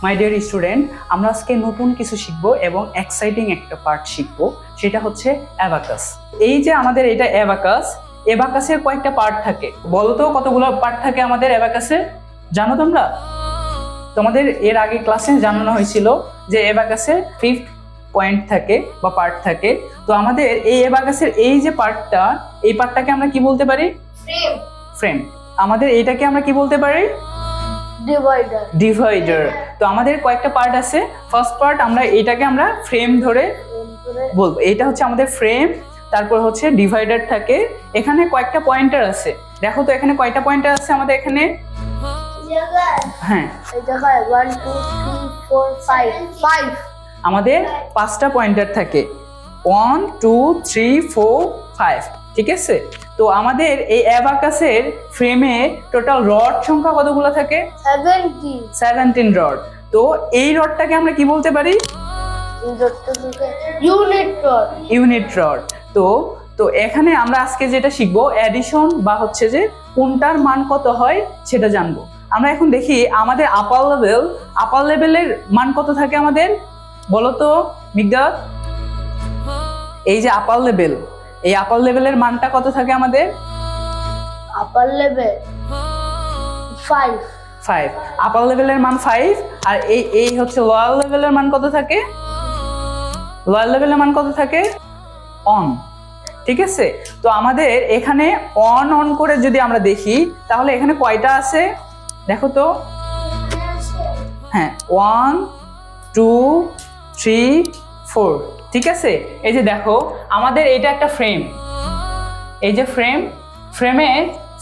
My dear student, আমরা আজকে নতুন কিছু শিখব এবং এক্সাইটিং একটা পার্ট শিখব, সেটা হচ্ছে অ্যাবাকাস। এই যে আমাদের এটা অ্যাবাকাস, অ্যাবাকাসের কয়েকটা পার্ট থাকে। বলো তো কতগুলো পার্ট থাকে আমাদের অ্যাবাকাসে, জানো তোমরা? তোমাদের এর আগে ক্লাসে জানানো হয়েছিল যে অ্যাবাকাসে 5 পয়েন্ট থাকে বা পার্ট থাকে। তো আমাদের এই অ্যাবাকাসের এই যে পার্টটা, এই পার্টটাকে আমরা কি বলতে পারি? ফ্রেম। আমাদের এইটাকে আমরা কি বলতে পারি? ডিভাইডার। তো আমাদের কয়েকটা পার্ট আছে। ফার্স্ট পার্ট আমরা এটাকে আমরা ফ্রেম ধরে বলবো, এটা হচ্ছে আমাদের ফ্রেম। তারপর হচ্ছে ডিভাইডার থাকে, এখানে কয়েকটা পয়েন্টার আছে। দেখো তো এখানে কয়টা পয়েন্টার আছে আমাদের এখানে? হ্যাঁ, আমাদের 5টা পয়েন্টার থাকে, 1 2 3 4 5, ঠিক আছে? তো আমাদের এই অ্যাবাকাসের ফ্রেমে টোটাল রড সংখ্যা কতগুলো থাকে? 17 রড। তো এই রডটাকে আমরা কি বলতে পারি? Unit rod. তো এখানে আমরা আজকে যেটা শিখবো অ্যাডিশন বা হচ্ছে যে কোনটার মান কত হয় সেটা জানবো। আমরা এখন দেখি আমাদের আপার লেভেলের মান কত থাকে আমাদের, বলো তো মিগদাদ? এই যে আপার লেভেল, এই আপার লেভেলের মানটা কত থাকে আমাদের? আপার লেভেল 5। আপার লেভেলের মান 5। আর এই হচ্ছে লোয়ার লেভেলের মান কত থাকে? লোয়ার লেভেলের মান কত থাকে? অন, ঠিক আছে? তো আমাদের এখানে অন করে যদি আমরা দেখি তাহলে এখানে কয়টা আছে দেখো তো। হ্যাঁ, 1 2 3 4, ঠিক আছে? এই যে দেখো আমাদের এটা একটা ফ্রেম, এই যে ফ্রেমে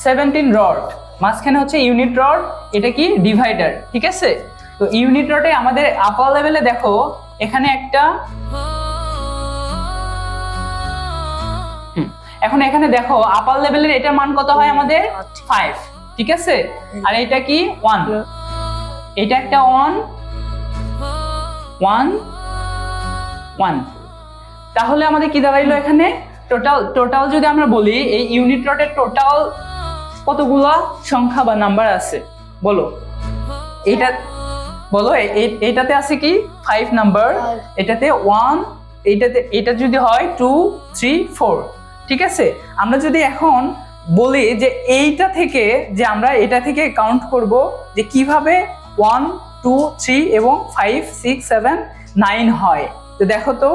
17 রড, মাঝখানে হচ্ছে ইউনিট রড, এটা কি ডিভাইডার, ঠিক আছে? তো ইউনিট রডে আমাদের আপার লেভেলে দেখো এখানে একটা, এখন এখানে দেখো আপার লেভেলের এটার মান কত হয় আমাদের? 5, ঠিক আছে? আর এটা কি 1, এটা একটা 1 1 1। তাহলে আমাদের কি দাঁড়াইলো এখানে? টোটাল যদি আমরা বলি এই ইউনিট রডের টোটাল কতগুলা সংখ্যা বা নাম্বার আছে বলো? এটা বলো, এইটাতে আছে কি 5 নাম্বার, এটাতে 1, এটা যদি হয় 2 3 4, ঠিক আছে? আমরা যদি এখন বলি যে এইটা থেকে যে আমরা এটা থেকে কাউন্ট করব যে কিভাবে 1 2 3 এবং 5 6 7 9 হয়, তো দেখো তো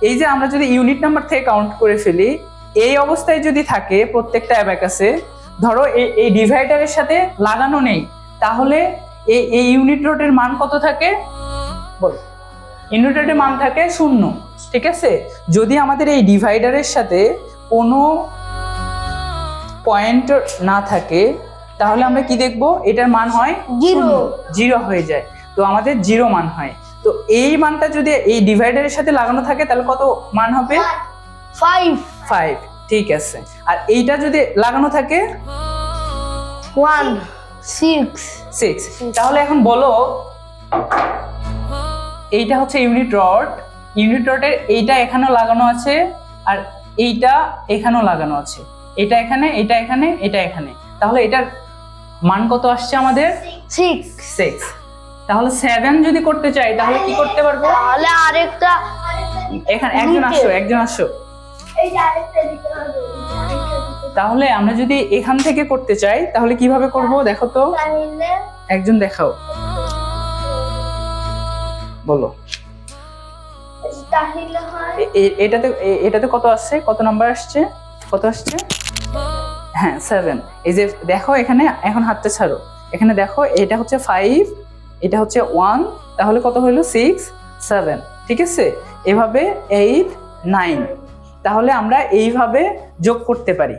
এই যে আমরা যদি ইউনিট নাম্বার থেকে কাউন্ট করে ফেলি, এই অবস্থায় যদি থাকে প্রত্যেকটা অ্যাবাকাসে, ধরো এই ডিভাইডারের সাথে লাগানো নেই, তাহলে এই ইউনিট রডের মান কত থাকে বল? ইউনিট রডের মান থাকে 0, ঠিক আছে? যদি আমাদের এই ডিভাইডারের সাথে কোনো পয়েন্ট না থাকে তাহলে আমরা কি দেখব? এটার মান হয় 0 হয়ে যায়। তো আমাদের 0 মান হয়। তো এই মানটা যদি এই ডিভাইডারের সাথে লাগানো থাকে তাহলে কত মান হবে? 5, ঠিক আছে। আর এইটা যদি লাগানো থাকে 1 6। তাহলে এখন বলো, এইটা হচ্ছে ইউনিট রডের এইটা এখানেও লাগানো আছে আর এইটা এখানেও লাগানো আছে, এটা এখানে, এটা এখানে, এটা এখানে, তাহলে এটার মান কত আসছে আমাদের? 6। তাহলে 7 যদি করতে চাই তাহলে কি করতে পারবো? তাহলে আরেকটা এখানে একজন আসো। তাহলে আমরা যদি এখান থেকে করতে চাই তাহলে কিভাবে করব দেখো তো, একজন দেখাও, বলো। এটাতে কত আসছে? কত নাম্বার আসছে? কত আসছে? হ্যাঁ 7। এই যে দেখো এখানে, এখন হাতটা ছাড়ো, এখানে দেখো এটা হচ্ছে 5, এটা হচ্ছে 1, তাহলে কত হলো? 6 7, ঠিক আছে? এভাবে 8 9, তাহলে আমরা এইভাবে যোগ করতে পারি।